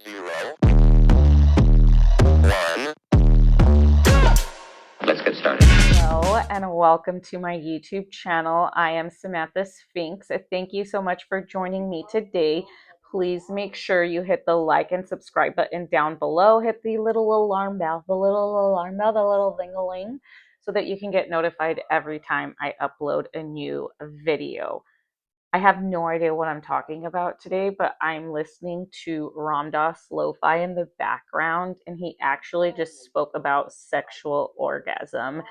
Zero. One. Let's get started. Hello and welcome to my YouTube channel. I am Samantha Sphinx. Thank you so much for joining me today. Please make sure you hit the like and subscribe button down below. Hit the little alarm bell, the little ding-a-ling, so that you can get notified every time I upload a new video. I have no idea what I'm talking about today, but I'm listening to Ram Dass lo-fi in the background, and he actually just spoke about sexual orgasm.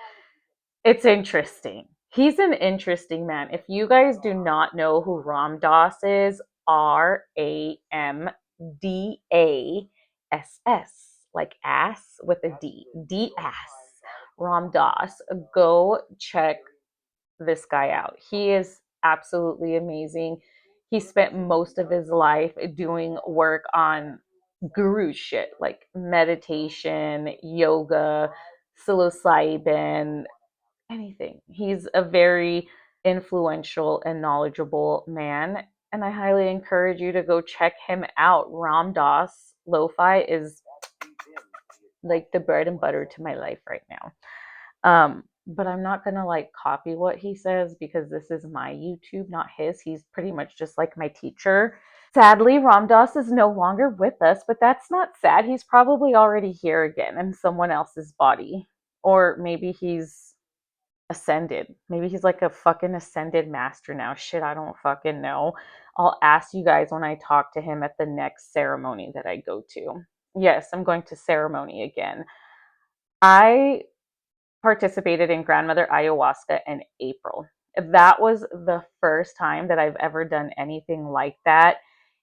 It's interesting. He's an interesting man. If you guys do not know who Ram Dass is, Ramdass, like ass with a D, D ass. Ram Dass. Go check this guy out. He is absolutely amazing. He spent most of his life doing work on guru shit like meditation, yoga, psilocybin, anything. He's a very influential and knowledgeable man, and I highly encourage you to go check him out. Ram Dass Lo-Fi is like the bread and butter to my life right now. But I'm not gonna like copy what he says because this is my YouTube, not his. He's pretty much just like my teacher. Sadly, Ram Dass is no longer with us, but that's not sad. He's probably already here again in someone else's body. Or maybe he's ascended. Maybe he's like a fucking ascended master now. Shit, I don't fucking know. I'll ask you guys when I talk to him at the next ceremony that I go to. Yes, I'm going to ceremony again. I participated in Grandmother Ayahuasca in April. That was the first time that I've ever done anything like that.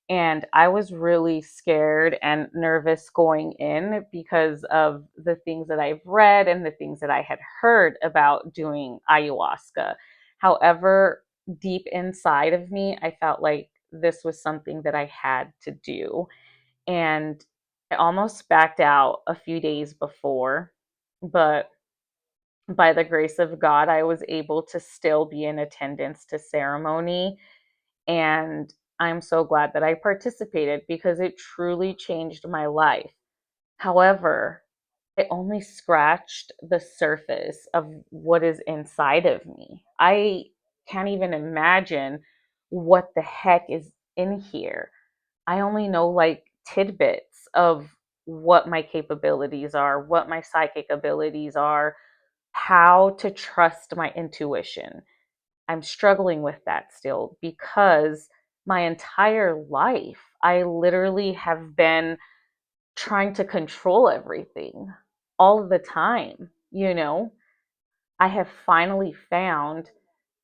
And I was really scared and nervous going in because of the things that I've read and the things that I had heard about doing ayahuasca. However, deep inside of me, I felt like this was something that I had to do. And I almost backed out a few days before, but by the grace of God, I was able to still be in attendance to ceremony. And I'm so glad that I participated because it truly changed my life. However, it only scratched the surface of what is inside of me. I can't even imagine what the heck is in here. I only know like tidbits of what my capabilities are, what my psychic abilities are, how to trust my intuition. I'm struggling with that still because my entire life, I literally have been trying to control everything all of the time. I have finally found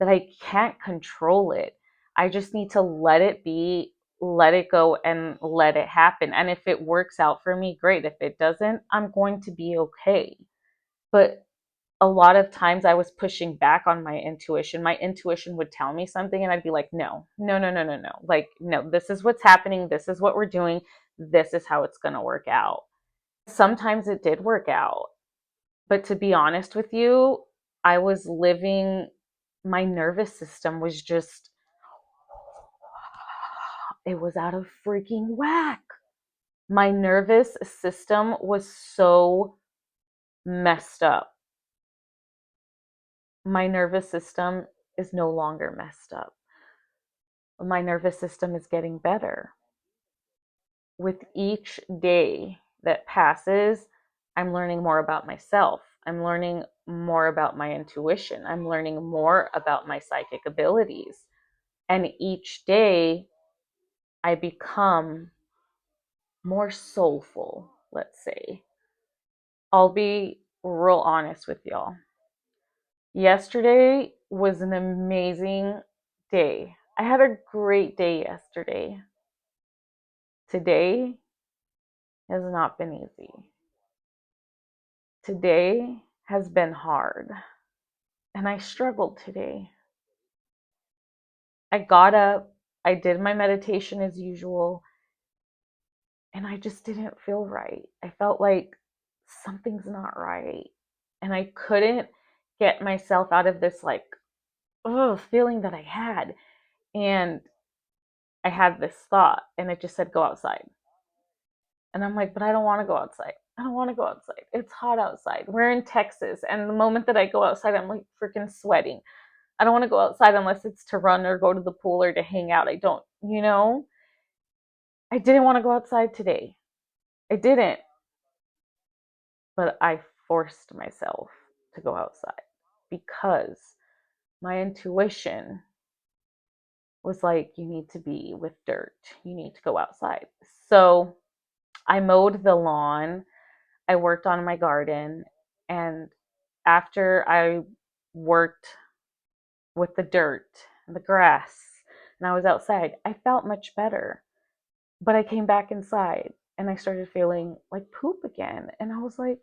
that I can't control it. I just need to let it be, let it go, and let it happen. And if it works out for me, great. If it doesn't, I'm going to be okay. But a lot of times I was pushing back on my intuition. My intuition would tell me something and I'd be like, no, no, no, no, no, no. Like, no, this is what's happening. This is what we're doing. This is how it's going to work out. Sometimes it did work out. But to be honest with you, I was living, my nervous system was just, it was out of freaking whack. My nervous system was so messed up. My nervous system is no longer messed up. My nervous system is getting better. With each day that passes, I'm learning more about myself. I'm learning more about my intuition. I'm learning more about my psychic abilities. And each day, I become more soulful, let's say. I'll be real honest with y'all. Yesterday was an amazing day. I had a great day yesterday. Today has not been easy. Today has been hard. And I struggled today. I got up, I did my meditation as usual, and I just didn't feel right. I felt like something's not right. And I couldn't get myself out of this like, feeling that I had. And I had this thought, and it just said, go outside. And I'm like, but I don't want to go outside. I don't want to go outside. It's hot outside. We're in Texas. And the moment that I go outside, I'm like freaking sweating. I don't want to go outside unless it's to run or go to the pool or to hang out. I don't, I didn't want to go outside today. I didn't, but I forced myself to go outside because my intuition was like, you need to be with dirt. You need to go outside. So I mowed the lawn. I worked on my garden. And after I worked with the dirt and the grass and I was outside, I felt much better. But I came back inside and I started feeling like poop again. And I was like,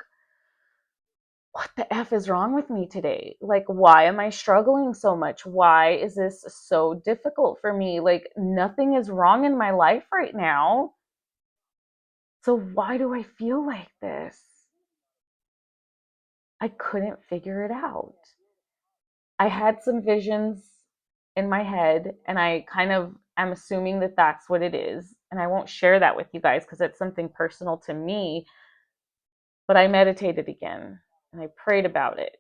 what the F is wrong with me today? Like, why am I struggling so much? Why is this so difficult for me? Like, nothing is wrong in my life right now. So, why do I feel like this? I couldn't figure it out. I had some visions in my head, and I kind of am assuming that that's what it is. And I won't share that with you guys because it's something personal to me. But I meditated again and I prayed about it.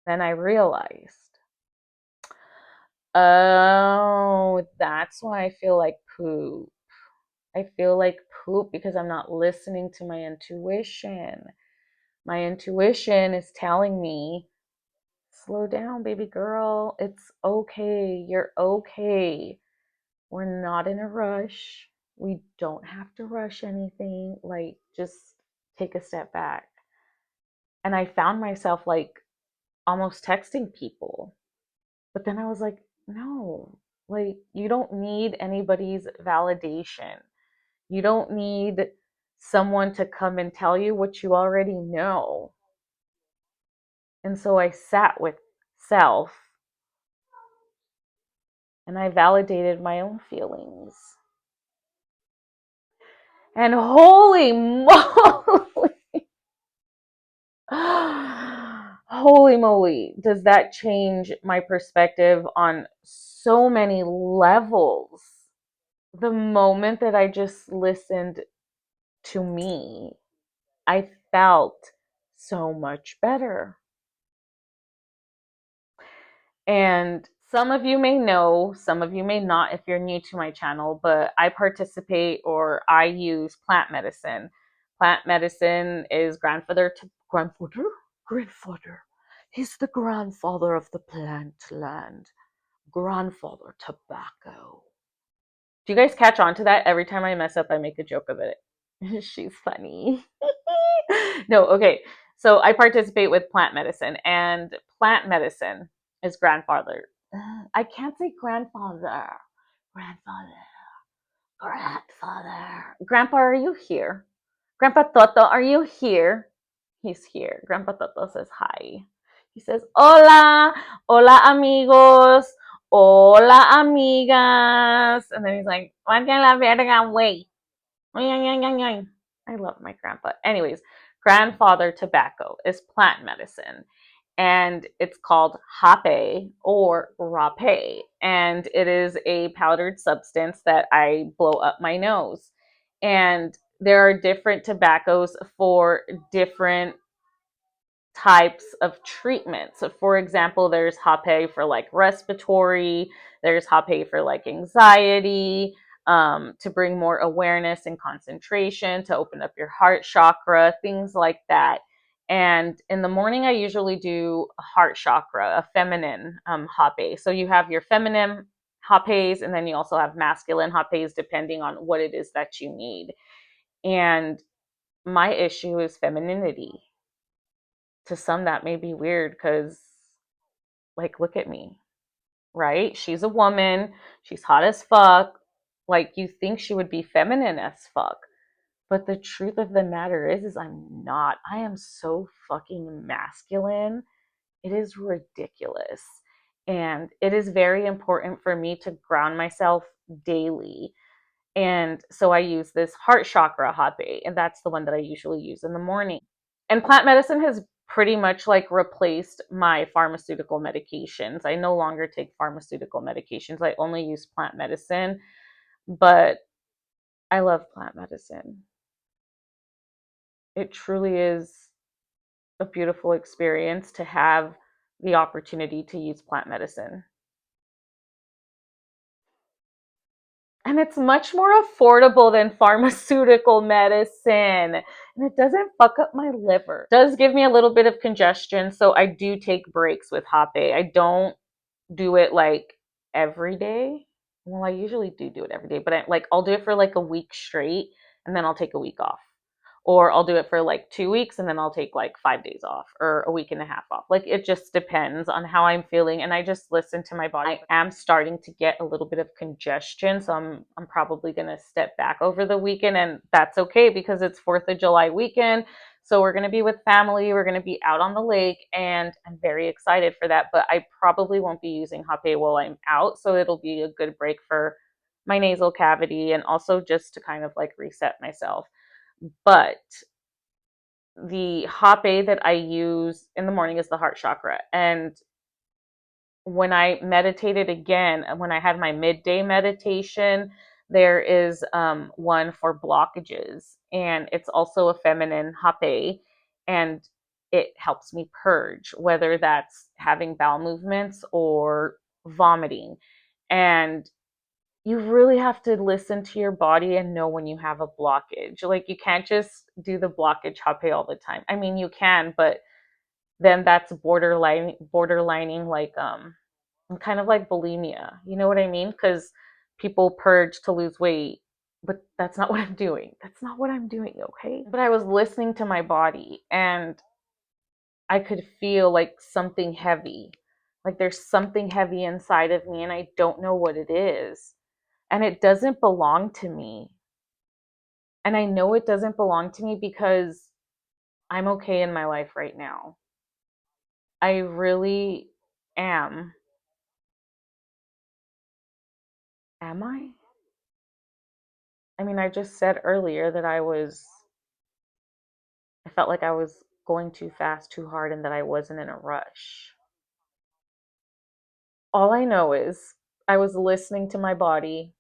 Then I realized, oh, that's why I feel like poop. I feel like poop because I'm not listening to my intuition. My intuition is telling me, slow down, baby girl. It's okay. You're okay. We're not in a rush. We don't have to rush anything. Like, just take a step back. And I found myself like almost texting people. But then I was like, no, like, you don't need anybody's validation. You don't need someone to come and tell you what you already know. And so I sat with self and I validated my own feelings. And holy moly, holy moly, does that change my perspective on so many levels. The moment that I just listened to me, I felt so much better. And some of you may know, some of you may not if you're new to my channel, but I participate or I use plant medicine. Plant medicine is grandfather. He's the grandfather of the plant land. Grandfather tobacco. Do you guys catch on to that? Every time I mess up, I make a joke of it. She's funny. No, okay. So I participate with plant medicine, and plant medicine is grandfather. I can't say grandfather. Grandfather. Grandfather. Grandpa, are you here? Grandpa Toto, are you here? He's here. Grandpa Toto says hi. He says, hola, hola amigos, hola amigas. And then he's like, vaya la verga, güey. I love my grandpa. Anyways, grandfather tobacco is plant medicine and it's called hape or rape. And it is a powdered substance that I blow up my nose. And there are different tobaccos for different types of treatments. So for example, there's hape for like respiratory, there's hape for like anxiety, to bring more awareness and concentration, to open up your heart chakra, things like that. And in the morning, I usually do a heart chakra, a feminine hape. So you have your feminine hapes, and then you also have masculine hapes, depending on what it is that you need. And my issue is femininity. To some, that may be weird because, like, look at me, right? She's a woman, she's hot as fuck. Like, you think she would be feminine as fuck. But the truth of the matter is I'm not. I am so fucking masculine. It is ridiculous. And it is very important for me to ground myself daily. And so I use this heart chakra hape, and that's the one that I usually use in the morning. And plant medicine has pretty much like replaced my pharmaceutical medications. I no longer take pharmaceutical medications. I only use plant medicine, but I love plant medicine. It truly is a beautiful experience to have the opportunity to use plant medicine. And it's much more affordable than pharmaceutical medicine. And it doesn't fuck up my liver. It does give me a little bit of congestion, so I do take breaks with hape. I don't do it like every day. Well, I usually do it every day, but I'll do it for like a week straight and then I'll take a week off. Or I'll do it for like 2 weeks and then I'll take like 5 days off or a week and a half off. Like it just depends on how I'm feeling. And I just listen to my body. I am starting to get a little bit of congestion. So I'm probably gonna step back over the weekend, and that's okay because it's 4th of July weekend. So we're going to be with family. We're going to be out on the lake, and I'm very excited for that. But I probably won't be using hape while I'm out. So it'll be a good break for my nasal cavity and also just to kind of like reset myself. But the hape that I use in the morning is the heart chakra. And when I meditated again, when I had my midday meditation, there is one for blockages, and it's also a feminine hape, and it helps me purge, whether that's having bowel movements or vomiting. And you really have to listen to your body and know when you have a blockage. Like you can't just do the blockage hape all the time. I mean, you can, but then that's borderlining like kind of like bulimia. You know what I mean? Because people purge to lose weight, but that's not what I'm doing. That's not what I'm doing, okay? But I was listening to my body and I could feel like something heavy. Like there's something heavy inside of me and I don't know what it is. And it doesn't belong to me. And I know it doesn't belong to me because I'm okay in my life right now. I really am. Am I? I mean, I just said earlier that I felt like I was going too fast, too hard, and that I wasn't in a rush. All I know is I was listening to my body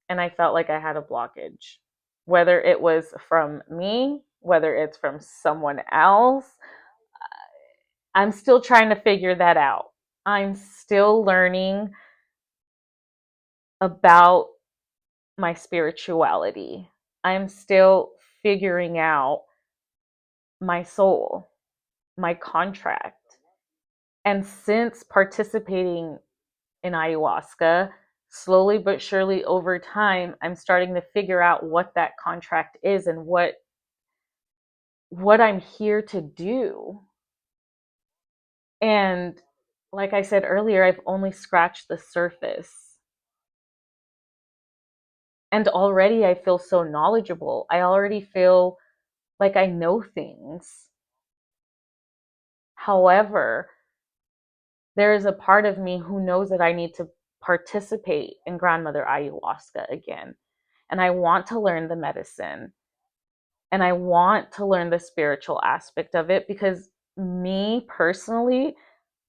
and I felt like I had a blockage. Whether it was from me, whether it's from someone else, I'm still trying to figure that out. I'm still learning about my spirituality. I'm still figuring out my soul, my contract. And since participating in ayahuasca, slowly but surely over time, I'm starting to figure out what that contract is and what I'm here to do. And like I said earlier, I've only scratched the surface. And already I feel so knowledgeable. I already feel like I know things. However, there is a part of me who knows that I need to participate in Grandmother Ayahuasca again. And I want to learn the medicine and I want to learn the spiritual aspect of it because me personally,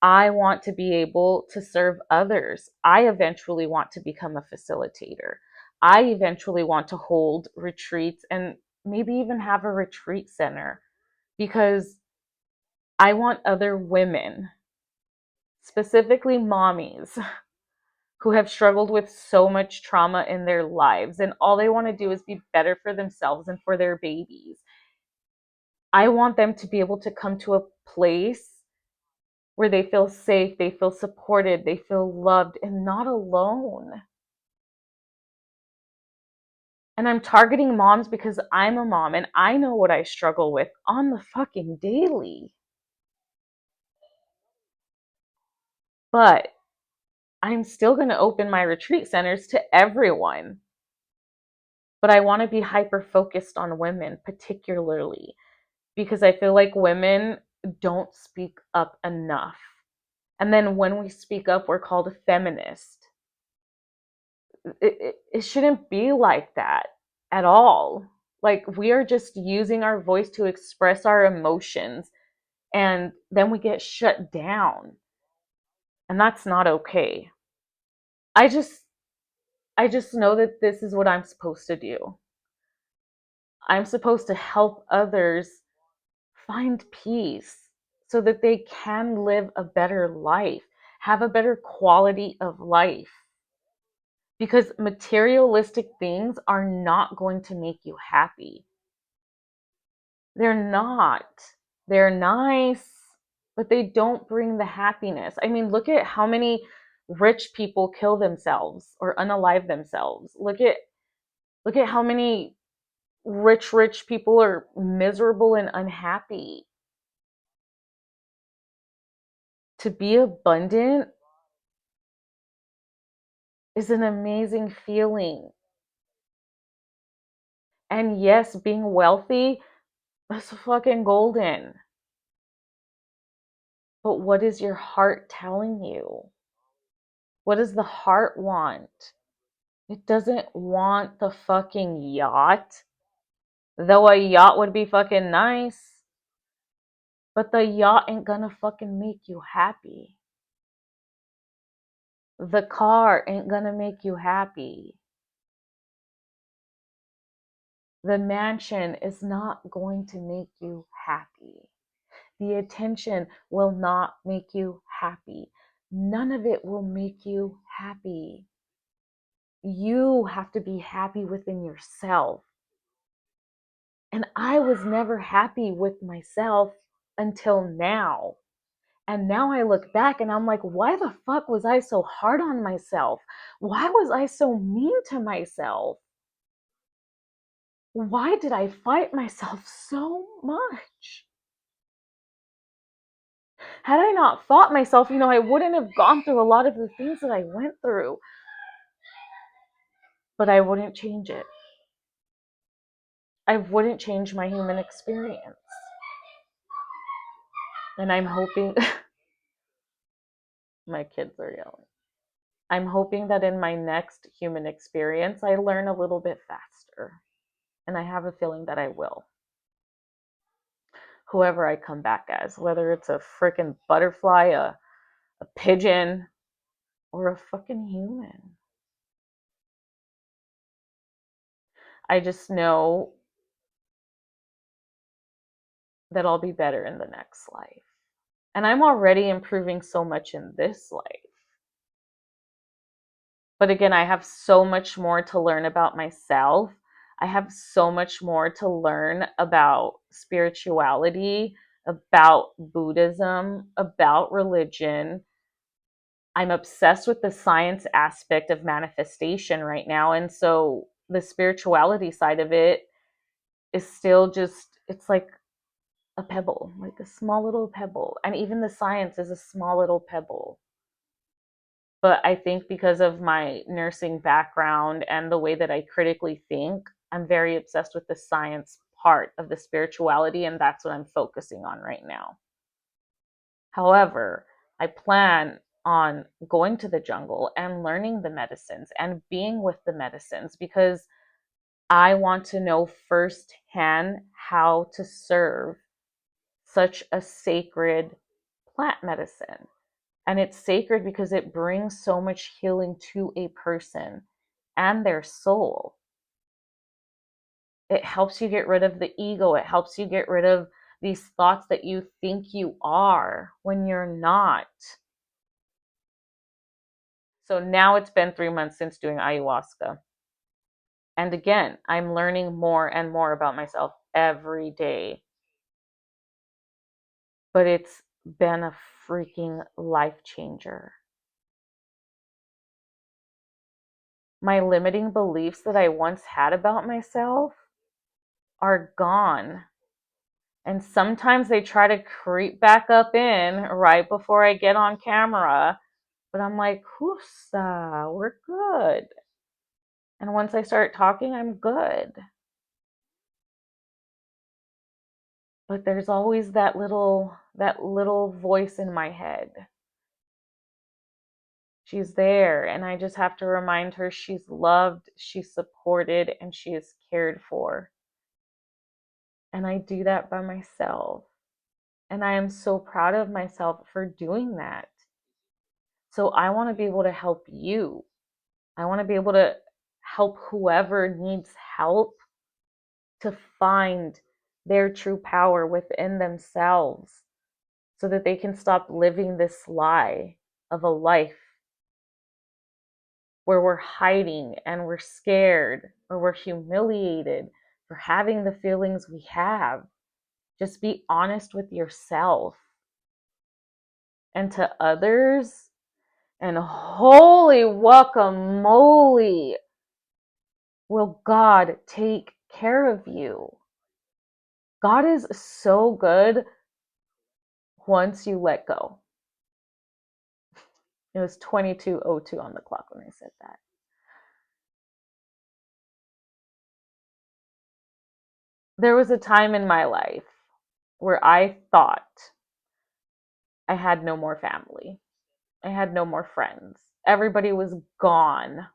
I want to be able to serve others. I eventually want to become a facilitator. I eventually want to hold retreats and maybe even have a retreat center because I want other women, specifically mommies, who have struggled with so much trauma in their lives and all they want to do is be better for themselves and for their babies. I want them to be able to come to a place where they feel safe, they feel supported, they feel loved and not alone. And I'm targeting moms because I'm a mom and I know what I struggle with on the fucking daily. But I'm still going to open my retreat centers to everyone. But I want to be hyper focused on women, particularly because I feel like women don't speak up enough. And then when we speak up, we're called a feminist. It shouldn't be like that at all. Like, we are just using our voice to express our emotions, and then we get shut down. And that's not okay. I just I just know that this is what I'm supposed to do. I'm supposed to help others find peace so that they can live a better life, have a better quality of life. Because materialistic things are not going to make you happy. They're not. They're nice, but they don't bring the happiness. I mean, look at how many rich people kill themselves or unalive themselves. Look at how many rich people are miserable and unhappy. To be abundant is an amazing feeling. And yes, being wealthy is fucking golden. But what is your heart telling you? What does the heart want? It doesn't want the fucking yacht. Though a yacht would be fucking nice. But the yacht ain't gonna fucking make you happy. The car ain't gonna make you happy. The mansion is not going to make you happy. The attention will not make you happy. None of it will make you happy. You have to be happy within yourself. And I was never happy with myself until now. And now I look back and I'm like, why the fuck was I so hard on myself? Why was I so mean to myself? Why did I fight myself so much? Had I not fought myself, I wouldn't have gone through a lot of the things that I went through. But I wouldn't change it. I wouldn't change my human experience. And I'm hoping, my kids are yelling. I'm hoping that in my next human experience, I learn a little bit faster. And I have a feeling that I will. Whoever I come back as, whether it's a freaking butterfly, a pigeon, or a fucking human. I just know that I'll be better in the next life. And I'm already improving so much in this life. But again, I have so much more to learn about myself. I have so much more to learn about spirituality, about Buddhism, about religion. I'm obsessed with the science aspect of manifestation right now. And so the spirituality side of it is still just, it's like a pebble, like a small little pebble. And even the science is a small little pebble. But I think because of my nursing background and the way that I critically think, I'm very obsessed with the science part of the spirituality, and that's what I'm focusing on right now. However, I plan on going to the jungle and learning the medicines and being with the medicines because I want to know firsthand how to serve such a sacred plant medicine. And it's sacred because it brings so much healing to a person and their soul. It helps you get rid of the ego. It helps you get rid of these thoughts that you think you are when you're not. So now it's been 3 months since doing ayahuasca. And again, I'm learning more and more about myself every day. But it's been a freaking life changer. My limiting beliefs that I once had about myself are gone. And sometimes they try to creep back up in right before I get on camera. But I'm like, Hoosa, we're good. And once I start talking, I'm good. But there's always that little voice in my head. She's there, and I just have to remind her she's loved, she's supported, and she is cared for. And I do that by myself. And I am so proud of myself for doing that. So I want to be able to help you. I want to be able to help whoever needs help to find their true power within themselves so that they can stop living this lie of a life where we're hiding and we're scared or we're humiliated for having the feelings we have. Just be honest with yourself and to others. And holy guacamole, will God take care of you? God is so good once you let go. It was 22:02 on the clock when I said that. There was a time in my life where I thought I had no more family. I had no more friends. Everybody was gone.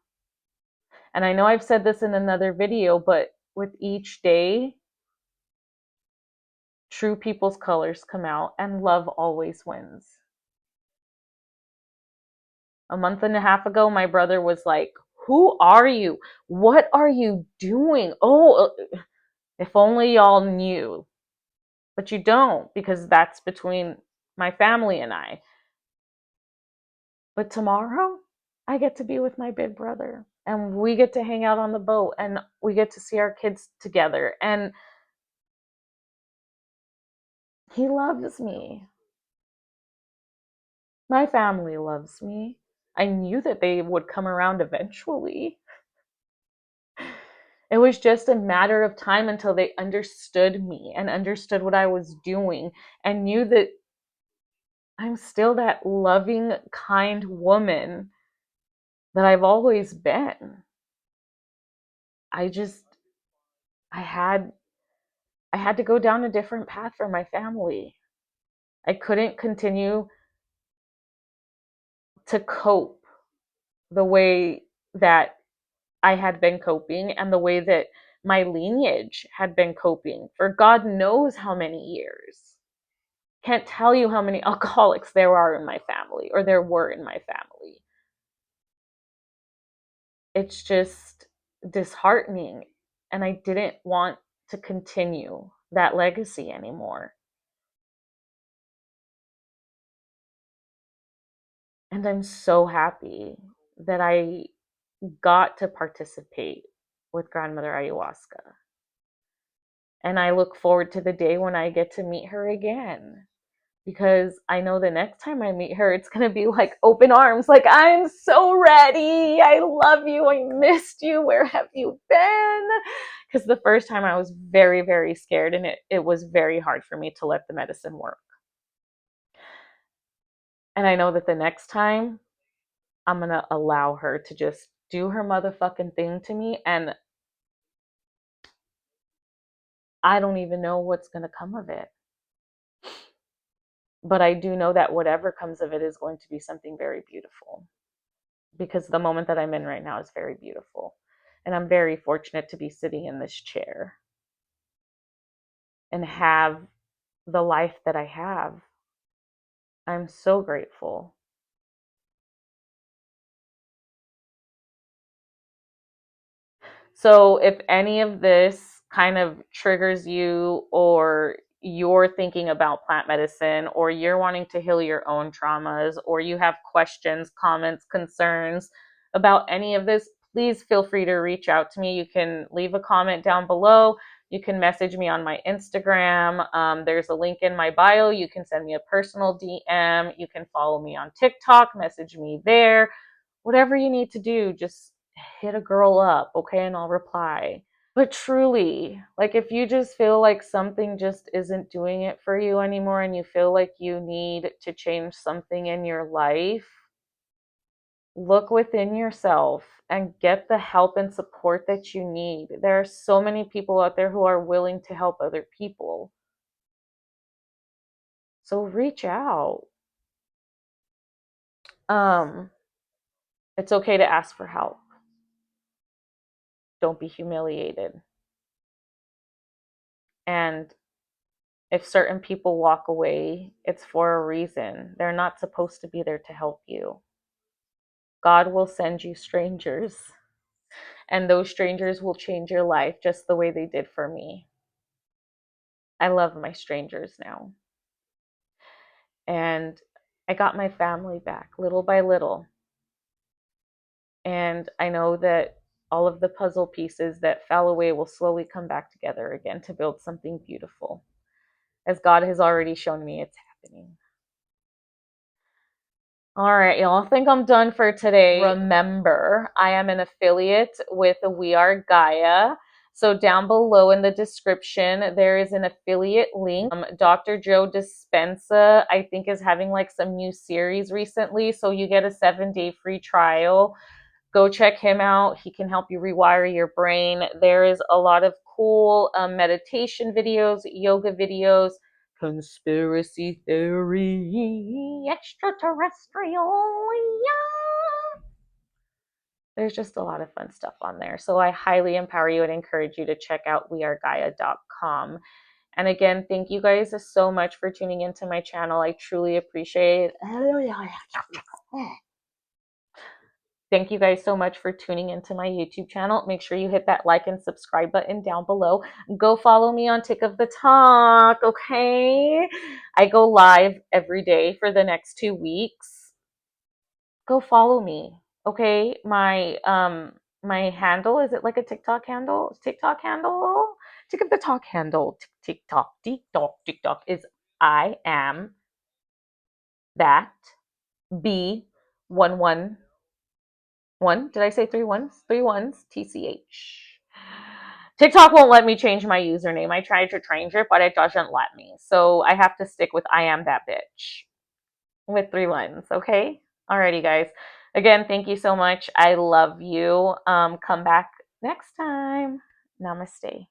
And I know I've said this in another video, but with each day, true people's colors come out and love always wins. A month and a half ago, my brother was like, "Who are you? What are you doing? Oh, if only y'all knew." But you don't, because that's between my family and I. But tomorrow, I get to be with my big brother and we get to hang out on the boat and we get to see our kids together. And he loves me. My family loves me. I knew that they would come around eventually. It was just a matter of time until they understood me and understood what I was doing and knew that I'm still that loving, kind woman that I've always been. I just I had I had to go down a different path for my family. I couldn't continue to cope the way that I had been coping and the way that my lineage had been coping for God knows how many years. Can't tell you how many alcoholics there are in my family or there were in my family. It's just disheartening. And I didn't want to continue that legacy anymore. And I'm so happy that I got to participate with Grandmother Ayahuasca. And I look forward to the day when I get to meet her again. Because I know the next time I meet her, it's going to be like open arms. Like, I'm so ready. I love you. I missed you. Where have you been? Because the first time I was very, very scared and it was very hard for me to let the medicine work. And I know that the next time I'm going to allow her to just do her motherfucking thing to me. And I don't even know what's going to come of it. But I do know that whatever comes of it is going to be something very beautiful. Because the moment that I'm in right now is very beautiful. And I'm very fortunate to be sitting in this chair and have the life that I have. I'm so grateful. So if any of this kind of triggers you, or you're thinking about plant medicine, or you're wanting to heal your own traumas, or you have questions, comments, concerns about any of this, please feel free to reach out to me. You can leave a comment down below. You can message me on my Instagram. There's a link in my bio. You can send me a personal DM. You can follow me on TikTok, message me there. Whatever you need to do, just hit a girl up, okay? And I'll reply. But truly, like if you just feel like something just isn't doing it for you anymore and you feel like you need to change something in your life, look within yourself and get the help and support that you need. There are so many people out there who are willing to help other people. So reach out. Um, it's okay to ask for help. Don't be humiliated. And if certain people walk away, it's for a reason. They're not supposed to be there to help you. God will send you strangers, and those strangers will change your life just the way they did for me. I love my strangers now. And I got my family back little by little. And I know that all of the puzzle pieces that fell away will slowly come back together again to build something beautiful, as God has already shown me it's happening. All right, y'all. I think I'm done for today. Remember, I am an affiliate with We Are Gaia. So down below in the description, there is an affiliate link. Dr. Joe Dispenza, I think, is having like some new series recently. So you get a 7-day free trial. Go check him out. He can help you rewire your brain. There is a lot of cool meditation videos, yoga videos, conspiracy theory, extraterrestrial. Yeah. There's just a lot of fun stuff on there. So I highly empower you and encourage you to check out wearegaia.com. And again, thank you guys so much for tuning into my channel. I truly appreciate it. Thank you guys so much for tuning into my YouTube channel. Make sure you hit that like and subscribe button down below. Go follow me on Tick of the Talk, okay? I go live every day for the next 2 weeks. Go follow me, okay? My handle, is it like a TikTok handle? TikTok handle? Tick of the Talk handle. TikTok is I am that B11. One, did I say 3 ones? 3 ones, TCH. TikTok won't let me change my username. I tried to change it, but it doesn't let me. So I have to stick with I am that bitch with 3 ones, okay? Alrighty, guys. Again, thank you so much. I love you. Come back next time. Namaste.